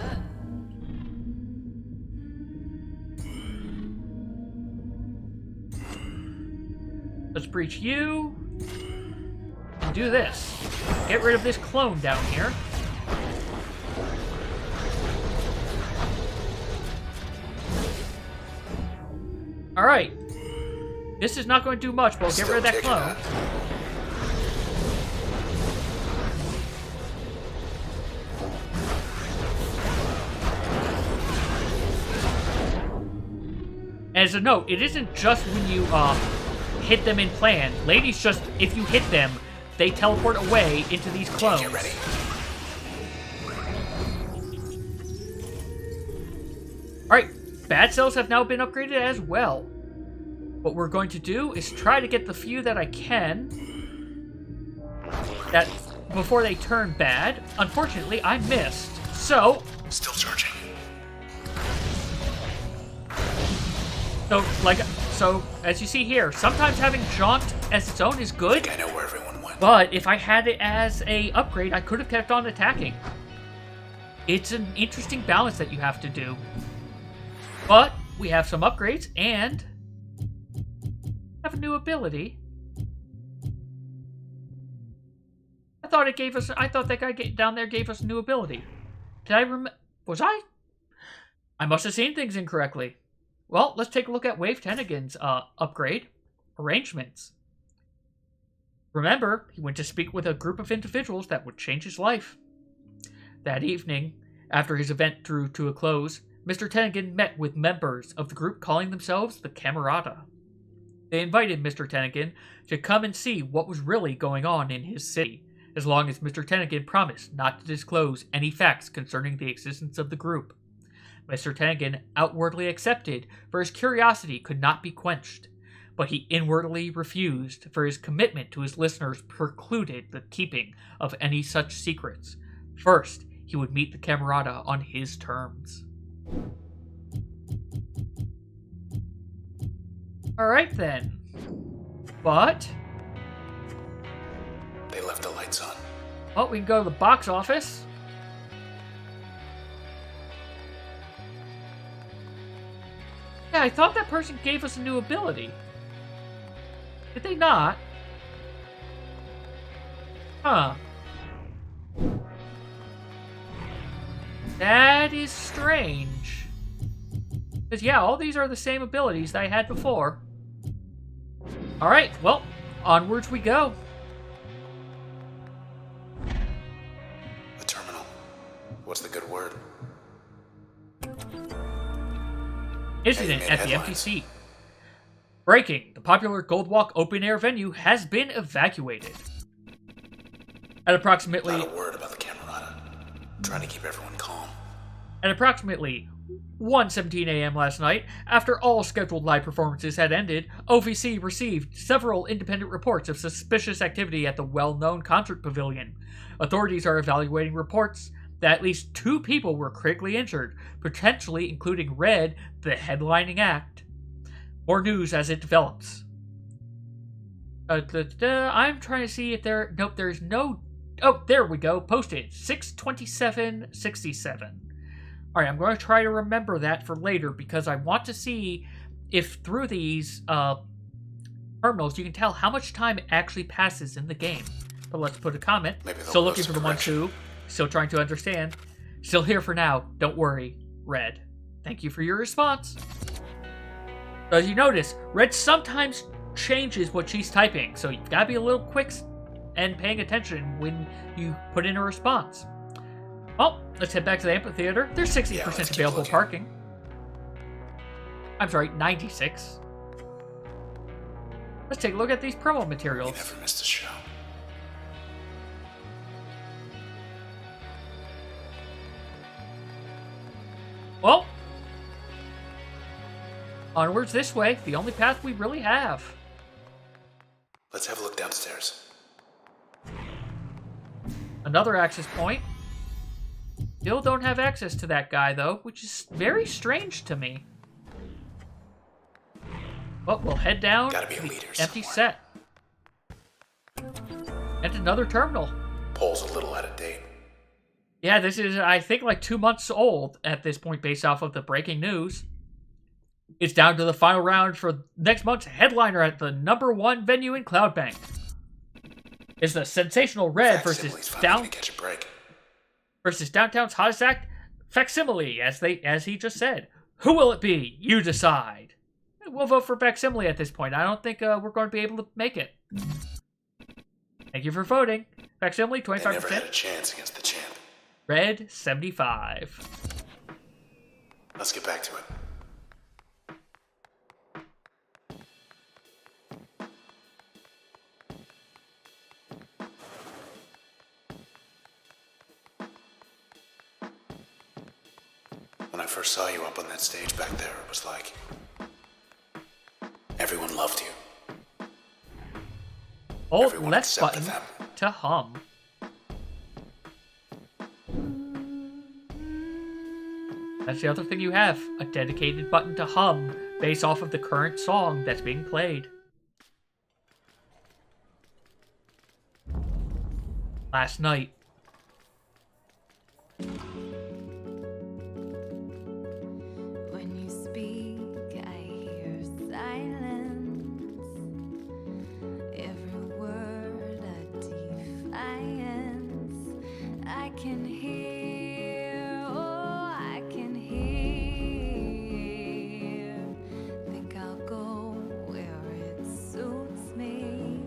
Let's breach you. And do this. Get rid of this clone down here. Alright. This is not going to do much, but we'll get rid of that clone. As a note, it isn't just when you hit them in plan. Ladies just, if you hit them, they teleport away into these clones. Get ready. Alright, bad cells have now been upgraded as well. What we're going to do is try to get the few that I can that before they turn bad. Unfortunately, I missed. So, Still charging. So, as you see here, sometimes having jaunt as its own is good. I know where everyone went. But if I had it as a upgrade, I could have kept on attacking. It's an interesting balance that you have to do. But we have some upgrades and have a new ability. I thought that guy down there gave us a new ability. Did I was I? I must have seen things incorrectly. Well, let's take a look at Wave Tennigan's upgrade arrangements. Remember, he went to speak with a group of individuals that would change his life. That evening, after his event drew to a close, Mr. Tennigan met with members of the group calling themselves the Camerata. They invited Mr. Tennigan to come and see what was really going on in his city, as long as Mr. Tennigan promised not to disclose any facts concerning the existence of the group. Mr. Tennigan outwardly accepted, for his curiosity could not be quenched, but he inwardly refused, for his commitment to his listeners precluded the keeping of any such secrets. First, he would meet the Camerata on his terms. Alright then. But They left the lights on. well, we can go to the box office. Yeah, I thought that person gave us a new ability. Did they not? Huh. That is strange. Because, yeah, all these are the same abilities that I had before. Alright, well, onwards we go. The terminal. What's the good word? Incident made at the empty headlines. seat. Breaking. The popular Goldwalk open-air venue has been evacuated. At approximately Not a word about the Camerata. Trying to keep everyone calm. At approximately 1:17 a.m. last night, after all scheduled live performances had ended, OVC received several independent reports of suspicious activity at the well-known concert pavilion. Authorities are evaluating reports that at least 2 people were critically injured, potentially including Red, the headlining act. More news as it develops. I'm trying to see if there... Nope, there's no... Oh, there we go. Posted. 6/27/67. Alright, I'm going to try to remember that for later because I want to see if through these terminals you can tell how much time actually passes in the game. But let's put a comment. Maybe they'll Still looking post for a the one correction. too. Still trying to understand. Still here for now. Don't worry. Red. Thank you for your response. So as you notice, Red sometimes changes what she's typing, so you've got to be a little quick and paying attention when you put in a response. Well, let's head back to the amphitheater. There's 60% Yeah, let's keep available looking. parking. I'm sorry, 96. Let's take a look at these promo You materials. never missed a show. Well, onwards this way, the only path we really have. Let's have a look downstairs. Another access point. Still don't have access to that guy, though, which is very strange to me. But we'll head down Gotta be to a the leader empty somewhere. set. And another terminal. Pole's a little out of date. Yeah, this is, I think, like 2 months old at this point based off of the breaking news. It's down to the final round for next month's headliner at the #1 venue in Cloudbank. It's the sensational Red Facsimile's finally gonna catch a break. versus Downtown's hottest act, Facsimile, as he just said. Who will it be? You decide. We'll vote for Facsimile at this point. I don't think we're going to be able to make it. Thank you for voting. Facsimile, They never had 25%. a chance against the champ. Red, 75. Let's get back to it. When I first saw you up on that stage back there, it was like everyone loved you. Hold Everyone left accepted button them. to hum. That's the other thing you have, a dedicated button to hum based off of the current song that's being played. Last night. When you speak can hear, oh, I can hear. Think I'll go where it suits me.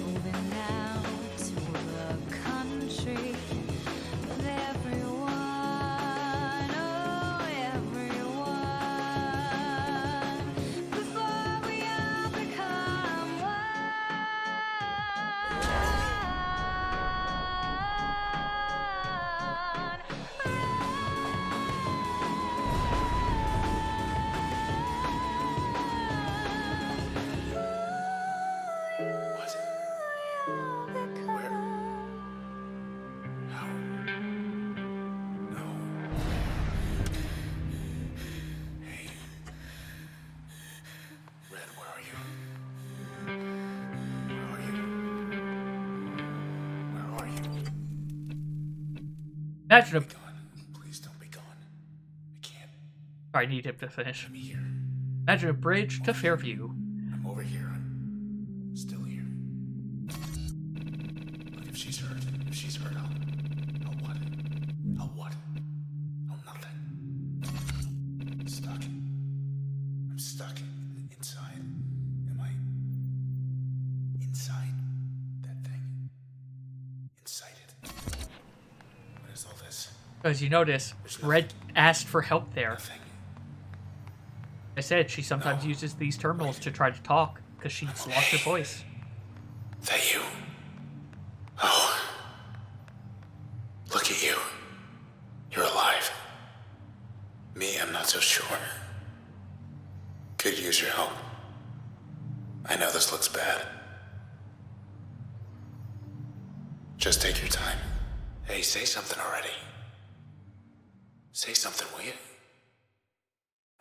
Moving now to the country with everyone, oh, everyone. Before we all become What? Where? How? No. Hey. Red, where are you? Where are you? Where are you? Imagine a... Be gone. Please don't be gone. I can't. I need him to finish. I'm here. Imagine a bridge to Fairview. I'm over here. I'm still here. Look, if she's hurt, I'll what? I'll what? I'll nothing. I'm stuck. I'm stuck inside. Am I inside that thing? Inside it. What is all this? Because you notice, Red asked for help there. Nothing. I said she sometimes No. uses these terminals to try to talk because she's lost her voice. Is that you? Oh. Look at you. You're alive. Me, I'm not so sure. Could use your help. I know this looks bad. Just take your time. Hey, say something already. Say something, will you?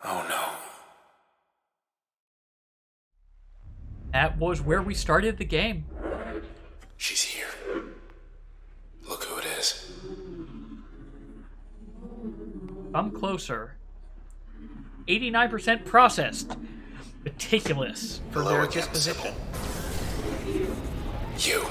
Oh no. That was where we started the game. She's here. Look who it is. Come closer. 89% processed. Meticulous for Hello their again, disposition. Sybil. You.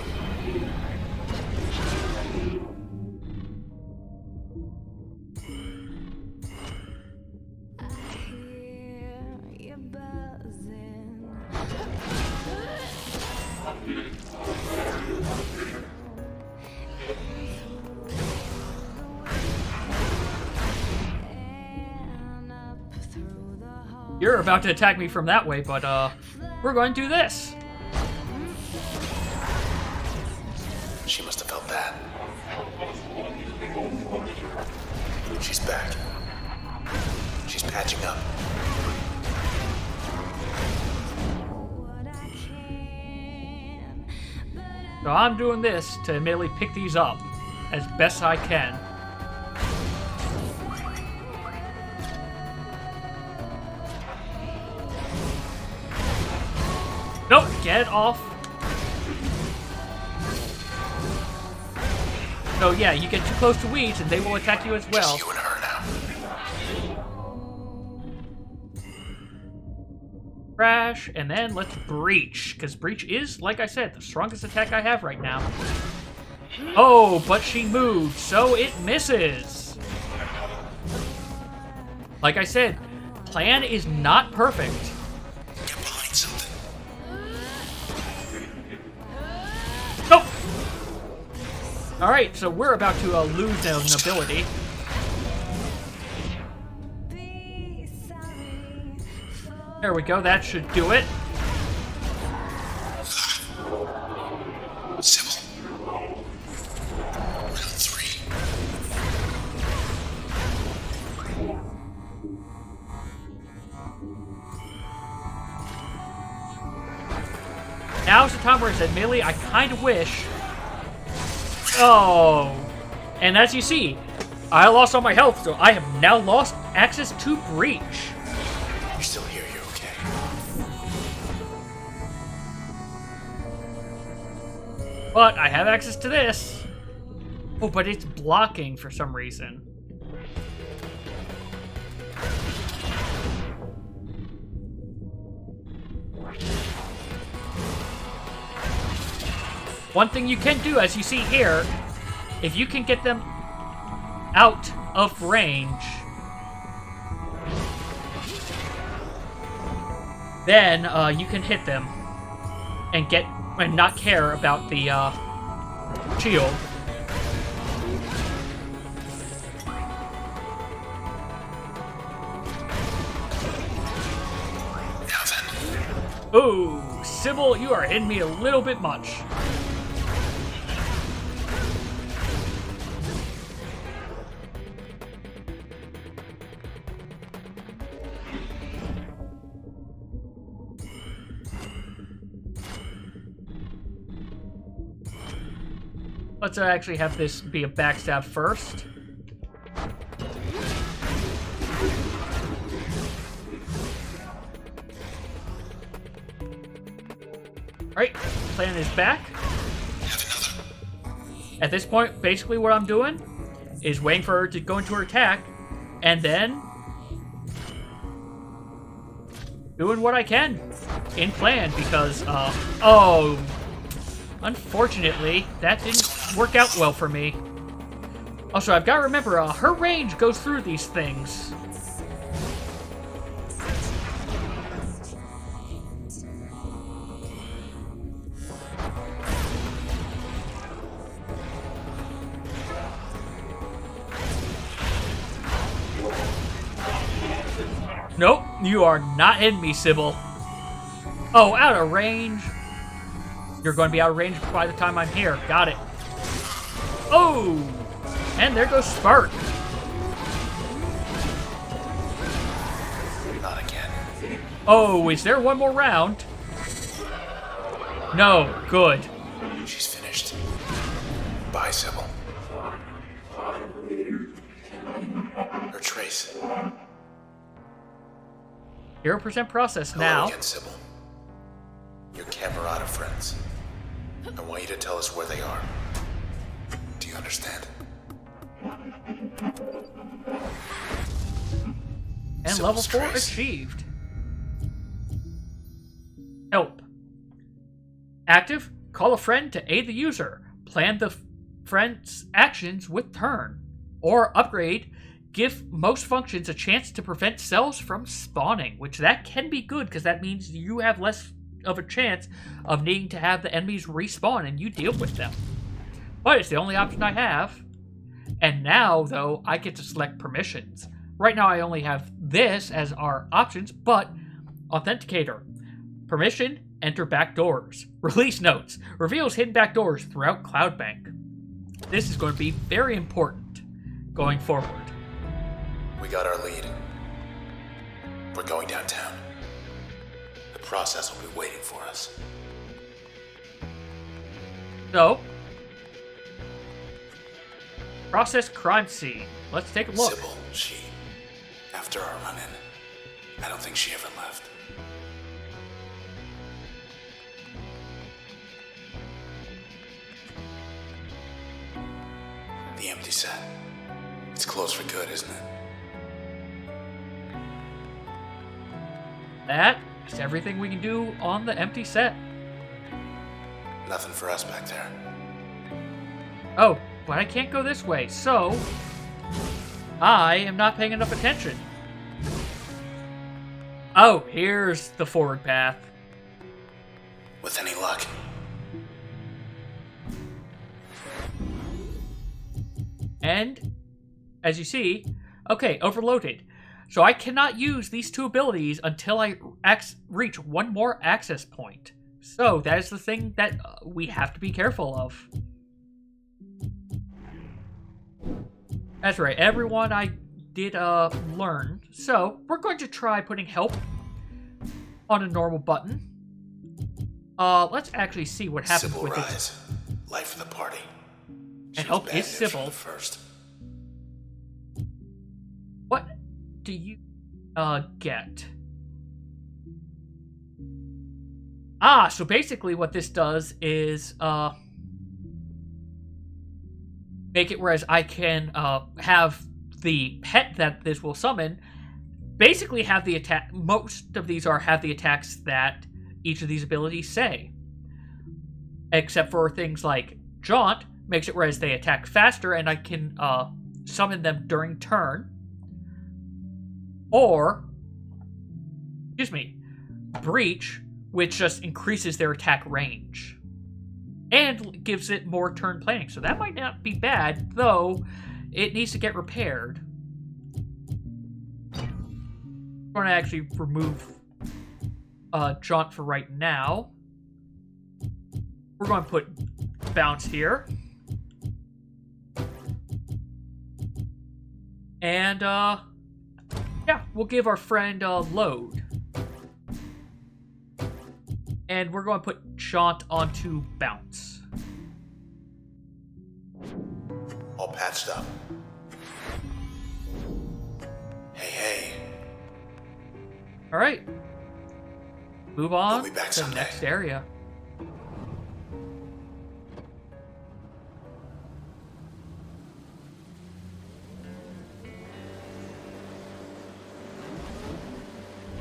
I hear you buzzing. And up through the hall. You're about to attack me from that way, but we're going to do this. She must have felt that. She's back. She's patching up. What I can, but So I'm doing this to merely pick these up as best I can. Nope, get off. So yeah, you get too close to weeds and they will attack you as well. Just you and her now. Crash, and then let's breach, because breach is, like I said, the strongest attack I have right now. Oh, but she moved, so it misses. Like I said, plan is not perfect. Get behind something. Nope. Alright, so we're about to lose an ability. be sorry for There we go, that should do it. Sybil. Round 3. Now's the time where I said, Millie, I kind of wish. Oh. And as you see, I lost all my health, so I have now lost access to breach. You're still here, you're okay. But I have access to this. Oh, but it's blocking for some reason. One thing you can do, as you see here, if you can get them out of range, then you can hit them and not care about the shield. Ooh, Sybil, you are hitting me a little bit much. Let's actually have this be a backstab first. Alright, plan is back. At this point, basically what I'm doing is waiting for her to go into her attack, and then doing what I can in plan, because, unfortunately, that didn't work out well for me. Also, I've got to remember, her range goes through these things. Nope, you are not hitting me, Sybil. Oh, out of range. You're going to be out of range by the time I'm here. Got it. Oh! And there goes Spark. Not again. Oh, is there one more round? No, good. She's finished. Bye, Sybil. Her trace. 0% process Hello now. again, Sybil. Your Camerata friends. I want you to tell us where they are. Do you understand? And Sybil's level 4 trace. achieved. Help. Active. Call a friend to aid the user. Plan the friend's actions with turn. Or upgrade. Give most functions a chance to prevent cells from spawning, which that can be good because that means you have less of a chance of needing to have the enemies respawn and you deal with them. But it's the only option I have. And now, though, I get to select permissions. Right now I only have this as our options, but Authenticator. Permission, enter back doors. Release notes. Reveals hidden back doors throughout Cloudbank. This is going to be very important going forward. We got our lead. We're going downtown. The process will be waiting for us. So, process crime scene. Let's take a look. Sybil, after our run-in, I don't think she ever left. The empty set. It's closed for good, isn't it? That is everything we can do on the empty set. Nothing for us back there. Oh, but I can't go this way, so I am not paying enough attention. Oh, here's the forward path. With any luck. And, as you see, okay, overloaded. So I cannot use these two abilities until I reach one more access point. So that is the thing that we have to be careful of. That's right, everyone I did learn. So we're going to try putting help on a normal button. Let's actually see what happens Sybil with Rise. Life of the party. She And was help bad is news from Sybil. the first. What do you get? Ah, so basically what this does is make it whereas I can have the pet that this will summon basically have the attack. Most of these have the attacks that each of these abilities say, except for things like Jaunt, makes it whereas they attack faster, and I can summon them during turn. Or, excuse me, Breach, which just increases their attack range. And gives it more turn planning. So that might not be bad, though it needs to get repaired. I'm going to actually remove Jaunt for right now. We're going to put Bounce here. And, yeah, we'll give our friend Load. And we're going to put Jaunt onto Bounce. All patched up. Hey. Alright. Move on We'll be back to the someday. next area.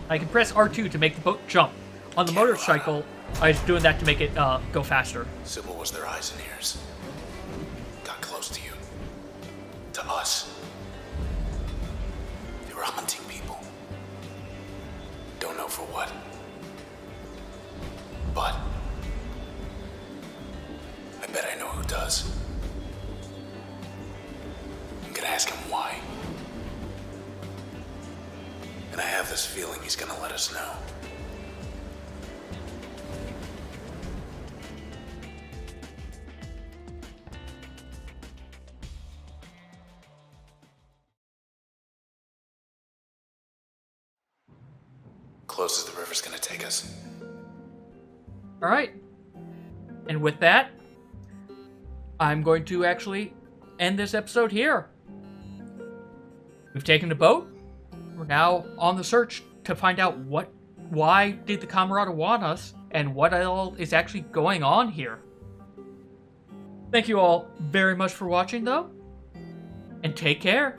I can press R2 to make the boat jump. On the motorcycle, I was doing that to make it go faster. Sybil was their eyes and ears. Got close to you. To us. They were hunting people. Don't know for what. But I bet I know who does. I'm gonna ask him why. And I have this feeling he's gonna let us know. Close as the river's gonna take us. Alright. And with that, I'm going to actually end this episode here. We've taken the boat. We're now on the search to find out why did the Camerata want us, and what all is actually going on here. Thank you all very much for watching, though, and take care.